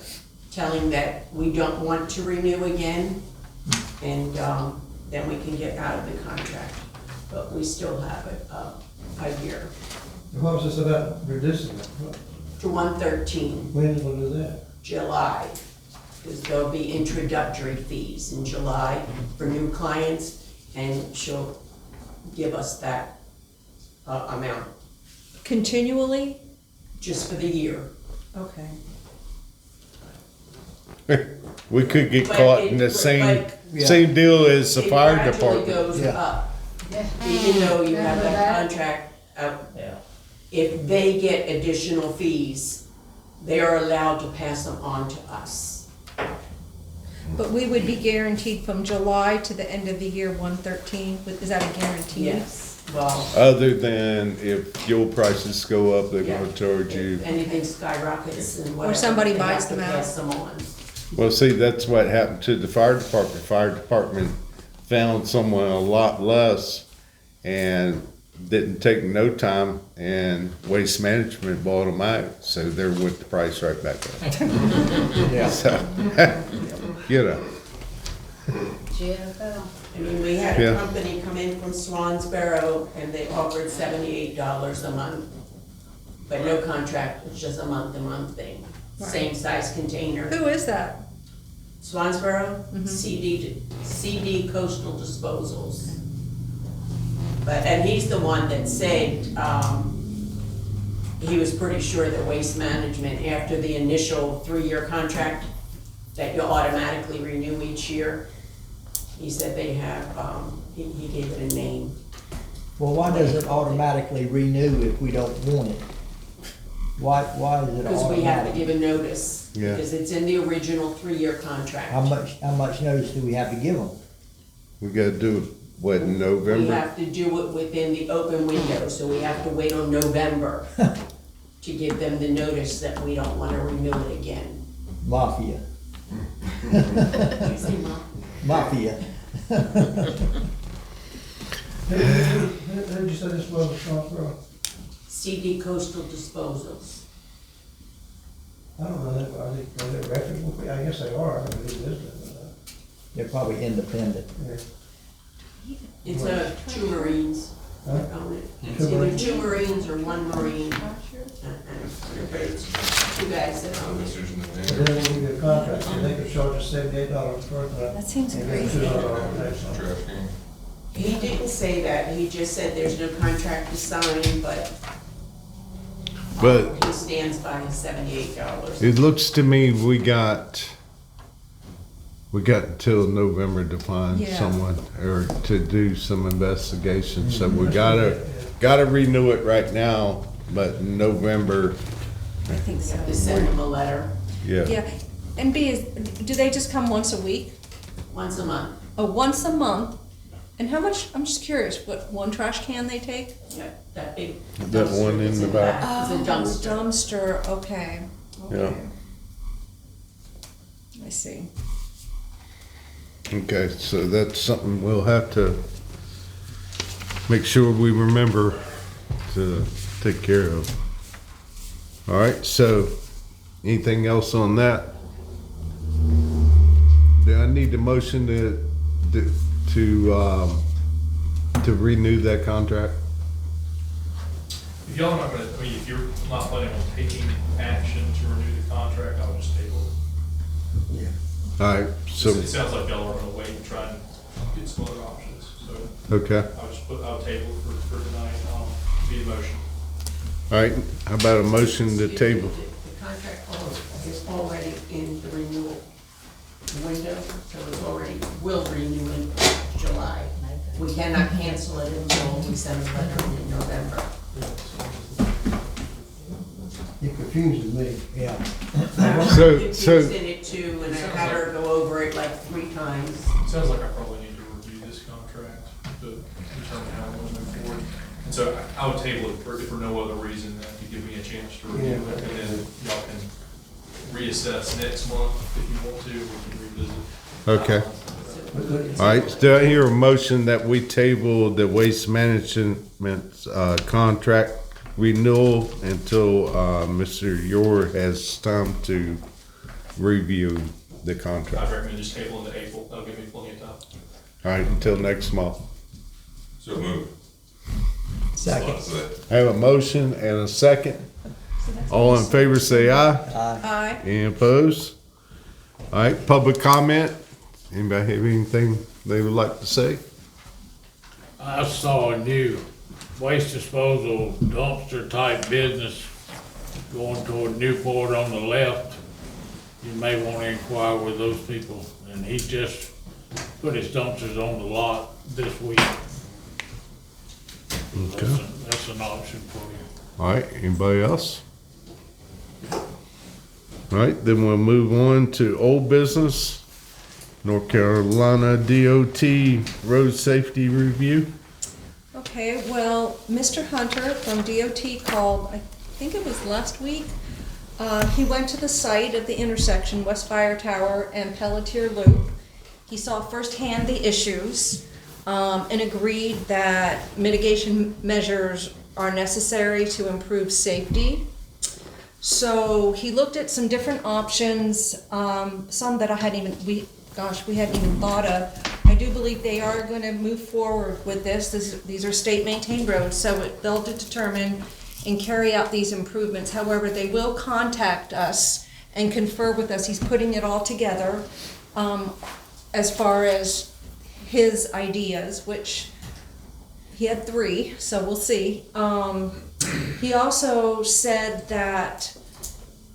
Speaker 2: telling that we don't want to renew again, and then we can get out of the contract. But we still have it a year.
Speaker 3: What was this about reducing it?
Speaker 2: To 113,
Speaker 3: When will do that?
Speaker 2: July, because there'll be introductory fees in July for new clients, and she'll give us that amount,
Speaker 9: Continually?
Speaker 2: just for the year.
Speaker 9: Okay.
Speaker 1: We could get
Speaker 2: But
Speaker 1: caught
Speaker 2: it-
Speaker 1: in the same
Speaker 2: but
Speaker 1: same deal as the fire
Speaker 2: It
Speaker 1: department.
Speaker 2: gradually goes
Speaker 4: Yeah.
Speaker 2: up, even though you have that contract out.
Speaker 11: Yeah.
Speaker 2: If they get additional fees, they are allowed to pass them on to us.
Speaker 9: But we would be guaranteed from July to the end of the year 113, is that a guarantee?
Speaker 2: Yes, well,
Speaker 1: Other than if fuel prices go up, they're
Speaker 2: yeah.
Speaker 1: gonna charge you.
Speaker 2: If anything skyrockets and whatever.
Speaker 9: somebody
Speaker 2: they
Speaker 9: buys
Speaker 2: have to
Speaker 9: them out.
Speaker 2: pass them on.
Speaker 1: Well, see, that's what happened to the fire department. Fire department found someone a lot less and didn't take no time, and Waste Management bought them out, so they're with the price right back up.
Speaker 4: Yeah.
Speaker 1: So, you know,
Speaker 2: I mean, we had
Speaker 1: Yeah.
Speaker 2: a company come in from Swansboro and they offered $78 a month. But no contract, it's just a month-to-month thing.
Speaker 9: Right.
Speaker 2: Same size container.
Speaker 9: Who is that?
Speaker 2: Swansboro,
Speaker 9: Mhm.
Speaker 2: CD Coastal Disposals. But, and he's the one that said, he was pretty sure that Waste Management, after the initial 3-year contract, that you'll automatically renew each year. He said they have, he gave it a name.
Speaker 4: Well, why does it automatically renew if we don't want it? Why is it automatic?
Speaker 2: Because we have to give a notice.
Speaker 1: Yeah.
Speaker 2: Because it's in the original 3-year contract.
Speaker 4: How much notice do we have to give them?
Speaker 1: we gotta do it, what, in
Speaker 2: We
Speaker 1: November?
Speaker 2: have to do it within the open window, so we have to wait on November to give them the notice that we don't want to renew it again.
Speaker 4: Mafia.
Speaker 2: You see, Mom?
Speaker 4: Mafia.
Speaker 3: Who'd you say this was, Swansboro?
Speaker 2: CD Coastal Disposals.
Speaker 3: I don't know, are they reputable? I guess they are, I don't know who it is,
Speaker 4: They're probably independent.
Speaker 2: It's two Marines
Speaker 3: Huh?
Speaker 2: that own it. It's
Speaker 3: Two
Speaker 2: either
Speaker 3: Marines?
Speaker 2: 2 Marines or 1 Marine. But it's 2 guys that own it.
Speaker 3: But then when we get a contract, they could charge us $78 per month.
Speaker 9: That seems
Speaker 3: And get
Speaker 9: crazy.
Speaker 3: $200 next month.
Speaker 13: Trash can.
Speaker 2: He didn't say that, he just said there's no contract to sign, but
Speaker 1: But
Speaker 2: he stands by his $78.
Speaker 1: it looks to me we got until November to find
Speaker 9: Yeah.
Speaker 1: someone or to do some investigation. So we gotta renew it right now, but in November,
Speaker 9: I think
Speaker 2: We
Speaker 9: so.
Speaker 2: have to send him a letter
Speaker 1: yeah.
Speaker 9: Yeah, and B, do they just come once a week?
Speaker 2: once a month.
Speaker 9: Oh, once a month? And how much, I'm just curious, what, one trash can they take?
Speaker 2: Yeah, that big.
Speaker 1: That one
Speaker 2: dumpster
Speaker 1: in
Speaker 2: that's
Speaker 1: the back.
Speaker 2: It's a dumpster.
Speaker 9: Dumpster, okay.
Speaker 1: Yeah.
Speaker 9: Okay. I see.
Speaker 1: Okay, so that's something we'll have to make sure we remember to take care of. All right, so anything else on that? Do I need a motion to renew that contract?
Speaker 7: If y'all are not gonna, I mean, if you're not planning on taking action to renew the contract, I would just table it.
Speaker 1: All right, so,
Speaker 7: It sounds like y'all are gonna wait and try and get some other options, so
Speaker 1: okay,
Speaker 7: I'll table for tonight, be a motion.
Speaker 1: all right, how about a motion to table?
Speaker 2: The contract is already in the renewal window, so it's already, will renew in July. We cannot cancel it until we send a letter in November.
Speaker 3: It confuses me.
Speaker 4: Yeah.
Speaker 1: So-
Speaker 2: Confused in it too, and I had her go over it like 3 times.
Speaker 7: It sounds like I probably need to review this contract to determine how I want to move forward. And so I would table it for no other reason than to give me a chance to review it, and then y'all can reassess next month if you want to, we can revisit.
Speaker 1: Okay. All right, do I hear a motion that we table the waste management contract renewal until Mr. Yor has time to review the
Speaker 7: I'd
Speaker 1: contract?
Speaker 7: recommend just tabling to April, that'll give me plenty of time.
Speaker 1: All right, until next month.
Speaker 13: So move.
Speaker 4: Second.
Speaker 1: I have a motion and a second. All in favor say aye.
Speaker 9: Aye.
Speaker 1: Any opposed? All right, public comment. Anybody have anything they would like to say?
Speaker 12: I saw a new waste disposal dumpster type business going toward Newport on the left. You may want to inquire with those people, and he just put his dumpsters on the lot this week.
Speaker 1: Okay.
Speaker 12: That's an option for you.
Speaker 1: All right, anybody else? All right, then we'll move on to old business. North Carolina DOT road safety review.
Speaker 9: Okay, well, Mr. Hunter from DOT called, I think it was last week. He went to the site at the intersection, West Fire Tower and Pelletier Loop. He saw firsthand the issues, and agreed that mitigation measures are necessary to improve safety. So he looked at some different options, some that we hadn't even thought of. I do believe they are gonna move forward with this. These are state maintained roads, so they'll determine and carry out these improvements. However, they will contact us and confer with us. He's putting it all together, as far as his ideas, which he had 3, so we'll see. He also said that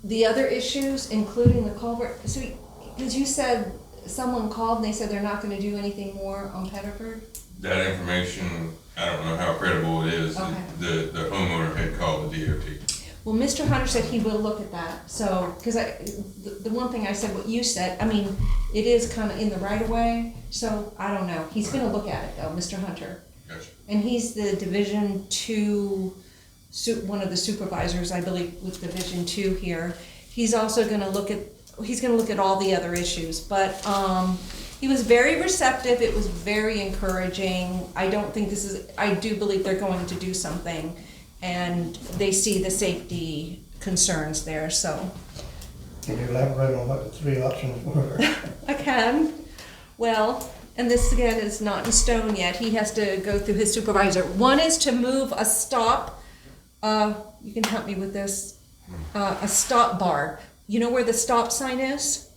Speaker 9: the other issues, including the culvert, so because you said someone called and they said they're not gonna do anything more on Pettiford?
Speaker 13: That information, I don't know how credible it is.
Speaker 9: Okay.
Speaker 13: The homeowner had called the DOT.
Speaker 9: Well, Mr. Hunter said he will look at that, so, because the one thing I said, what you said, I mean, it is kind of in the right of way, so I don't know. He's gonna look at it though, Mr. Hunter.
Speaker 13: Gotcha.
Speaker 9: And he's the Division 2, one of the supervisors, I believe, with Division 2 here. He's also gonna look at all the other issues, but, he was very receptive, it was very encouraging. I do believe they're going to do something, and they see the safety concerns there, so.
Speaker 3: Can you elaborate on what the 3 options were?
Speaker 9: I can. Well, and this again is not in stone yet, he has to go through his supervisor. One is to move a stop, you can help me with this, a stop bar. You know where the stop sign is?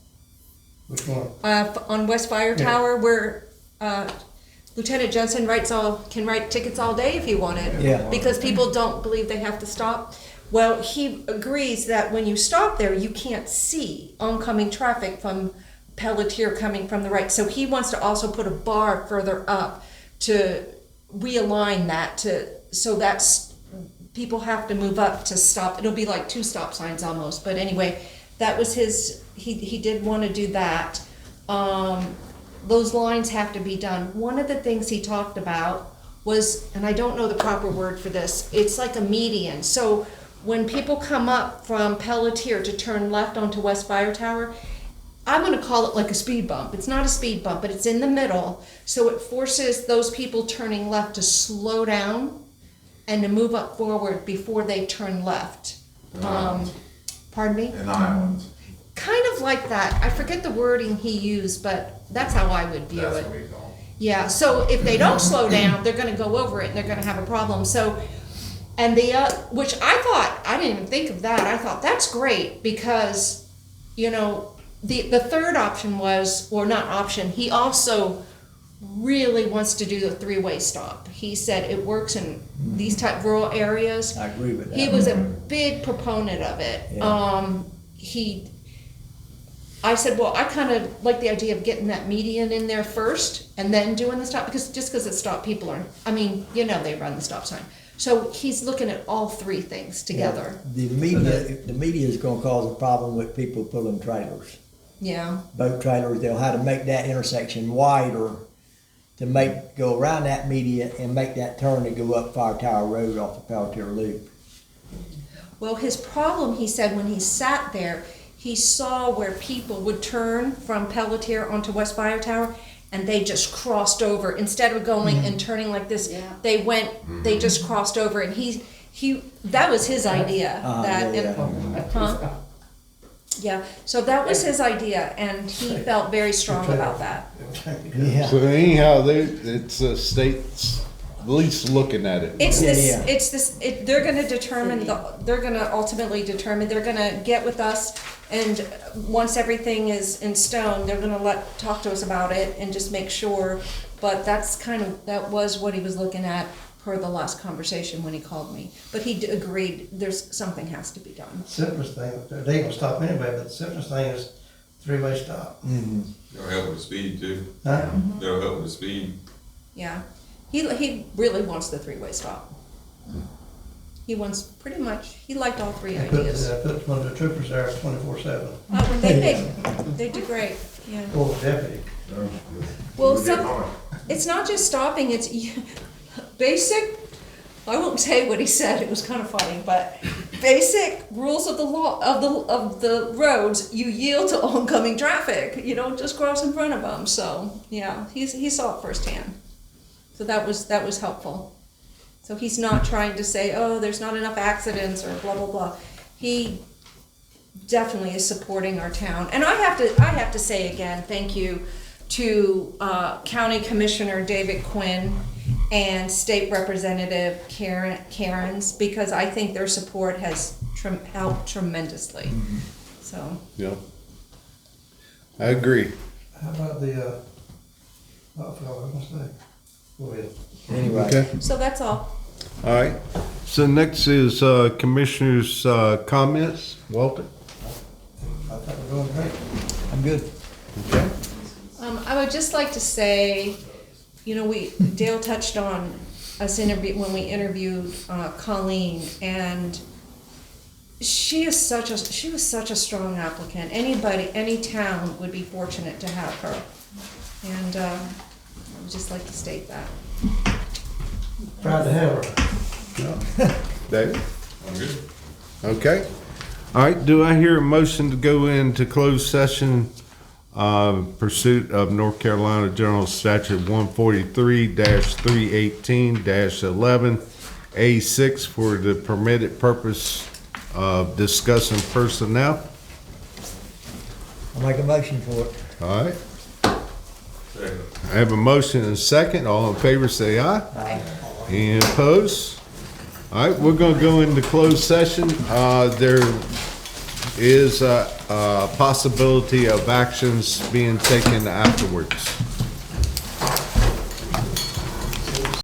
Speaker 3: Which one?
Speaker 9: On West Fire Tower, where Lieutenant Jensen can write tickets all day if he wanted.
Speaker 4: Yeah.
Speaker 9: Because people don't believe they have to stop. Well, he agrees that when you stop there, you can't see oncoming traffic from Pelletier coming from the right. So he wants to also put a bar further up to realign that so that's, people have to move up to stop. It'll be like 2 stop signs almost, but anyway, that was he did want to do that. Those lines have to be done. One of the things he talked about was, and I don't know the proper word for this, it's like a median. So when people come up from Pelletier to turn left onto West Fire Tower, I'm gonna call it like a speed bump. It's not a speed bump, but it's in the middle. So it forces those people turning left to slow down and to move up forward before they turn left. Pardon me?
Speaker 5: And islands.
Speaker 9: Kind of like that. I forget the wording he used, but that's how I would view
Speaker 5: That's
Speaker 9: it.
Speaker 5: what we call them.
Speaker 9: Yeah, so if they don't slow down, they're gonna go over it and they're gonna have a problem. So, and which I thought, I didn't even think of that. I thought that's great because, the 3rd option was, or not option, he also really wants to do the 3-way stop. He said it works in these type rural areas.
Speaker 4: I agree with that.
Speaker 9: He was a big proponent of it.
Speaker 4: Yeah.
Speaker 9: I said, well, I kind of like the idea of getting that median in there first and then doing the stop, because it's stop, people are, they run the stop sign. So he's looking at all 3 things together.
Speaker 4: The media is gonna cause a problem with people pulling trailers.
Speaker 9: Yeah.
Speaker 4: Boat trailers, they'll have to make that intersection wider to go around that median and make that turn to go up Fire Tower Road off the Pelletier Loop.
Speaker 9: Well, his problem, he said, when he sat there, he saw where people would turn from Pelletier onto West Fire Tower, and they just crossed over. Instead of going and turning like this, they just crossed over, and that was his idea. So that was his idea, and he felt very strong about that.
Speaker 4: Yeah.
Speaker 1: So anyhow, it's the state's at least looking at it.
Speaker 9: They're gonna determine, they're gonna ultimately determine, they're gonna get with us, and once everything is in stone, they're gonna talk to us about it and just make sure. But that was what he was looking at per the last conversation when he called me. But he agreed something has to be done.
Speaker 3: Simplest thing, they ain't gonna stop anyway, but the simplest thing is 3-way stop.
Speaker 4: Mm-hmm.
Speaker 13: It'll help with speed too.
Speaker 3: Huh?
Speaker 13: It'll help with speed.
Speaker 9: Yeah, he really wants the 3-way stop. He wants he liked all 3 ideas.
Speaker 3: Put one of the troopers there 24/7.
Speaker 9: Oh, they do great. Yeah.
Speaker 3: or deputy.
Speaker 9: Well, it's not just stopping, it's basic, I won't say what he said, it was kind of funny, but basic rules of the law, of the roads, you yield to oncoming traffic, you don't just cross in front of them, so, yeah, he saw it firsthand. So that was helpful. So he's not trying to say, oh, there's not enough accidents or blah, blah, blah. He definitely is supporting our town. And I have to say again, thank you to County Commissioner David Quinn and State Representative Karen's, because I think their support has helped tremendously. So.
Speaker 1: Yeah. I agree.
Speaker 3: How about the, I forgot what I was gonna say. Go ahead.
Speaker 4: Anyway,
Speaker 1: Okay.
Speaker 9: So that's all.
Speaker 1: All right. So next is commissioners' comments. Walter?
Speaker 3: I thought we were doing great.
Speaker 4: I'm good.
Speaker 1: Okay.
Speaker 9: I would just like to say, you know, Dale touched on us when we interviewed Colleen, and she was such a strong applicant. Any town would be fortunate to have her. And I would just like to state that.
Speaker 3: Proud to have her.
Speaker 1: David?
Speaker 13: I'm good.
Speaker 1: Okay. All right, do I hear a motion to go into closed session, pursuit of North Carolina General Statute 143-318-11A6 for the permitted purpose of discussing personnel?
Speaker 4: I'll make a motion for it.
Speaker 1: All right. I have a motion and a second. All in favor, say aye.
Speaker 6: Aye.
Speaker 1: Any opposed? All right, we're gonna go into closed session. There is a possibility of actions being taken afterwards.